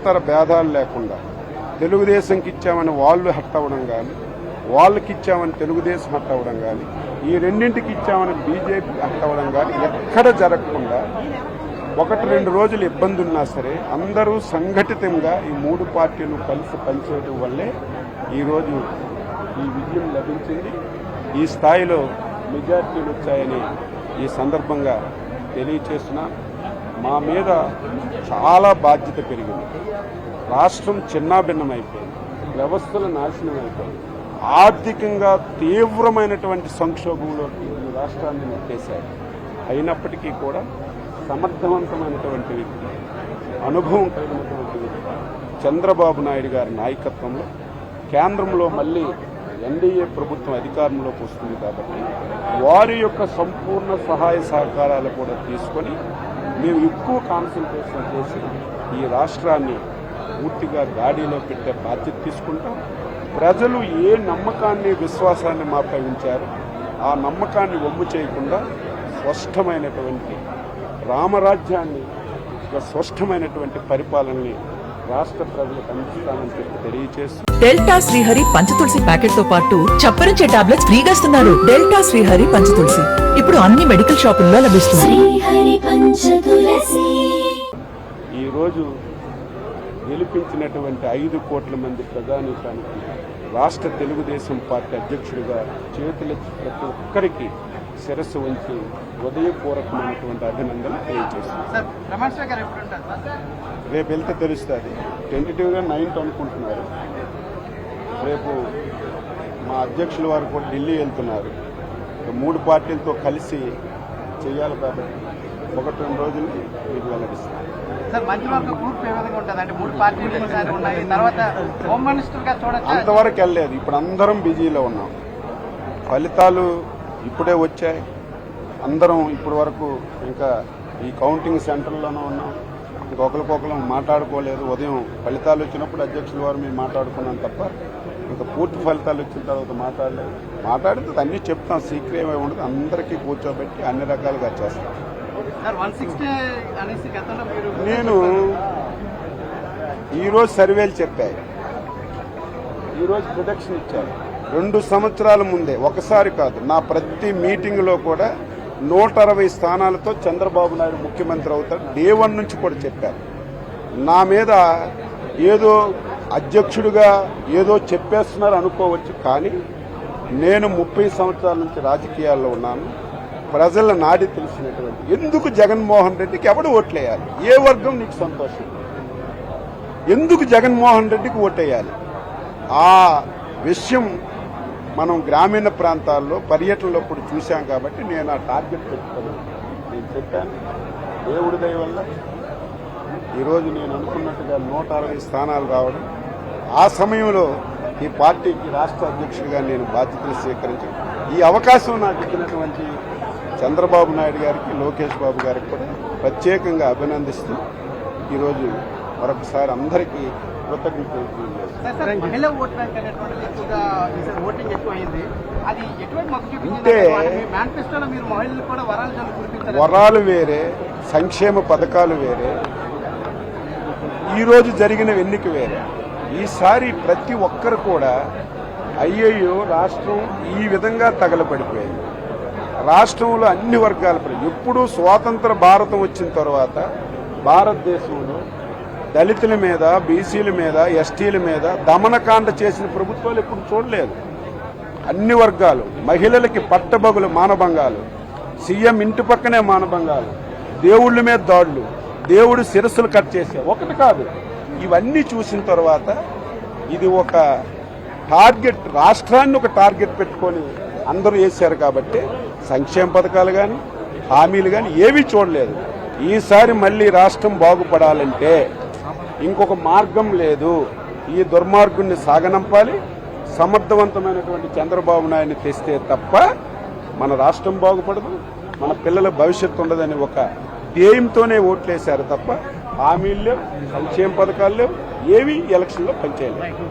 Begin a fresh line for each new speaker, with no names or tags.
కులమతర భేదాలు లేకుండా తెలుగుదేశంకి ఇచ్చామని వాళ్ళు హట్ అవ్వడం కానీ, వాళ్ళకి ఇచ్చామని తెలుగుదేశం హట్ అవ్వడం కానీ, ఈ రెండింటికి ఇచ్చామని బీజేపీ హట్ అవ్వడం కానీ ఎక్కడ జరగకుండా 1-2 రోజులు ఇబ్బంది ఉన్నా సరే అందరూ సంఘటితంగా ఈ 3 పార్టీలు కలిసి పనిచేయడం వల్లే ఈరోజు ఈ విజయం లభించింది. ఈ స్థాయిలో మెజార్టీలు వచ్చాయని ఈ సందర్భంగా తెలియచేస్తున్నా. మా మీద చాలా బాధ్యత పెరిగింది. రాష్ట్రం చిన్నాభిన్నమైపోయింది, వ్యవస్థలు నాశనం అయిపోయింది, ఆర్థికంగా తీవ్రమైనటువంటి సంక్షోభంలోకి ఈ రాష్ట్రాన్ని నెట్టేశారు. అయినప్పటికీ కూడా సమర్థవంతమైనటువంటి వ్యక్తి, అనుభవం కలిగినటువంటి వ్యక్తి చంద్రబాబు నాయుడు గారి నాయకత్వంలో కేంద్రంలో మళ్ళీ ఎన్డీఏ ప్రభుత్వం అధికారంలోకి వస్తుంది కాబట్టి వారి యొక్క సంపూర్ణ సహాయ సహకారాలు కూడా తీసుకొని మేము ఎక్కువ కాన్సన్ట్రేషన్ చేసి ఈ రాష్ట్రాన్ని పూర్తిగా గాడిలో పెట్టే బాధ్యత తీసుకుంటాం. ప్రజలు ఏ నమ్మకాన్ని విశ్వాసాన్ని మాపై ఉంచారో ఆ నమ్మకాన్ని వమ్ము చేయకుండా స్పష్టమైనటువంటి రామరాజ్యాన్ని, స్పష్టమైనటువంటి పరిపాలనని రాష్ట్ర ప్రజలకు అందిస్తామని చెప్పి తెలియజేస్తూ
డెల్టా శ్రీహరి పంచతులసి ప్యాకెట్ తో పాటు చప్పరించే టాబ్లెట్స్ ఫ్రీగా ఇస్తున్నారు. డెల్టా శ్రీహరి పంచతులసి ఇప్పుడు అన్ని మెడికల్ షాపుల్లో లభిస్తుంది.
ఈ రోజు గెలిపించినటువంటి 5 కోట్ల మంది ప్రజానీకానికి రాష్ట్ర తెలుగుదేశం పార్టీ అధ్యక్షుడిగా చేతులెత్తి ప్రతి ఒక్కరికి శిరస్సు ఉంచి హృదయపూర్వకమైనటువంటి అభినందనలు తెలియజేస్తున్నారు. రేపు వెళ్తే తెలుస్తుంది. టెంటేటివ్గా 9th అనుకుంటున్నారు. రేపు మా అధ్యక్షుల వారు కూడా ఢిల్లీ వెళ్తున్నారు. 3 పార్టీలతో కలిసి చేయాలి కాబట్టి 1-2 రోజులు మీకు వెల్లడిస్తారు. అంతవరకు వెళ్ళలేదు. ఇప్పుడు అందరం బిజీలో ఉన్నాం. ఫలితాలు ఇప్పుడే వచ్చాయి. అందరం ఇప్పటి వరకు ఇంకా ఈ కౌంటింగ్ సెంటర్లోనే ఉన్నాం. ఇంకొకరికొకరు మాట్లాడుకోలేదు. ఉదయం ఫలితాలు వచ్చినప్పుడు అధ్యక్షుల వారు మేము మాట్లాడుకున్నాం తప్ప ఇంకా పూర్తి ఫలితాలు వచ్చిన తర్వాత మాట్లాడలేదు. మాట్లాడితే అన్నీ చెప్తాం. సీక్రెట్ ఏమై ఉండదు. అందరికీ కూర్చోబెట్టి అన్ని రకాలుగా చేస్తాం. నేను ఈరోజు సర్వేలు చెప్పాయి, ఈరోజు ప్రొడక్షన్ ఇచ్చారు. 2 సంవత్సరాల ముందే ఒకసారి కాదు, నా ప్రతి మీటింగ్లో కూడా 160 స్థానాలతో చంద్రబాబు నాయుడు ముఖ్యమంత్రి అవుతాడు డే 1 నుంచి కూడా చెప్పారు. నా మీద ఏదో అధ్యక్షుడిగా ఏదో చెప్పేస్తున్నారు అనుకోవచ్చు, కానీ నేను 30 సంవత్సరాల నుంచి రాజకీయాల్లో ఉన్నాను. ప్రజల నాడి తెలిసినటువంటి ఎందుకు జగన్మోహన్ రెడ్డికి ఎవడు ఓట్లేయాలి, ఏ వర్గం నీకు సంతోషం, ఎందుకు జగన్మోహన్ రెడ్డికి ఓటేయాలి, ఆ విషయం మనం గ్రామీణ ప్రాంతాల్లో పర్యటనలో కూడా చూశాం. కాబట్టి నేను ఆ టార్గెట్ పెట్టుకున్నాను. నేను చెప్పాను, దేవుడి దయ వల్ల ఈరోజు నేను అనుకున్నట్టుగా 160 స్థానాలు రావడం, ఆ సమయంలో ఈ పార్టీకి రాష్ట్ర అధ్యక్షుడిగా నేను బాధ్యతలు స్వీకరించి ఈ అవకాశం నాకు ఇచ్చినటువంటి చంద్రబాబు నాయుడు గారికి, లోకేష్ బాబు గారికి కూడా ప్రత్యేకంగా అభినందిస్తూ ఈరోజు మరొకసారి అందరికీ కృతజ్ఞతలు. వరాలు వేరే, సంక్షేమ పథకాలు వేరే, ఈరోజు జరిగిన ఎన్నిక వేరే. ఈసారి ప్రతి ఒక్కరు కూడా అయ్యయ్యో రాష్ట్రం ఈ విధంగా తగలబడిపోయింది. రాష్ట్రంలో అన్ని వర్గాల ఎప్పుడూ స్వాతంత్ర భారతం వచ్చిన తర్వాత భారతదేశంలో దళితుల మీద, బీసీల మీద, ఎస్టీల మీద దమనకాండ చేసిన ప్రభుత్వాలు ఎప్పుడు చూడలేదు. అన్ని వర్గాలు, మహిళలకి పట్టబగులు మానభంగాలు, సీఎం ఇంటి పక్కనే మానభంగాలు, దేవుళ్ళ మీద దాడులు, దేవుడు శిరస్సులు కట్ చేసే ఒకటి కాదు. ఇవన్నీ చూసిన తర్వాత ఇది ఒక టార్గెట్, రాష్ట్రాన్ని ఒక టార్గెట్ పెట్టుకొని అందరూ వేశారు. కాబట్టి సంక్షేమ పథకాలు కానీ, హామీలు కానీ ఏవీ చూడలేదు. ఈసారి మళ్ళీ రాష్ట్రం బాగుపడాలంటే ఇంకొక మార్గం లేదు. ఈ దుర్మార్గుణ్ణి సాగనంపాలి. సమర్థవంతమైనటువంటి చంద్రబాబు నాయుడిని తెస్తే తప్ప మన రాష్ట్రం బాగుపడదు, మన పిల్లల భవిష్యత్తు ఉండదని ఒక ధ్యేయంతోనే ఓట్లేశారు తప్ప హామీలు లేవు, సంక్షేమ పథకాలు లేవు, ఏవి ఎలక్షన్లో పనిచేయలేదు.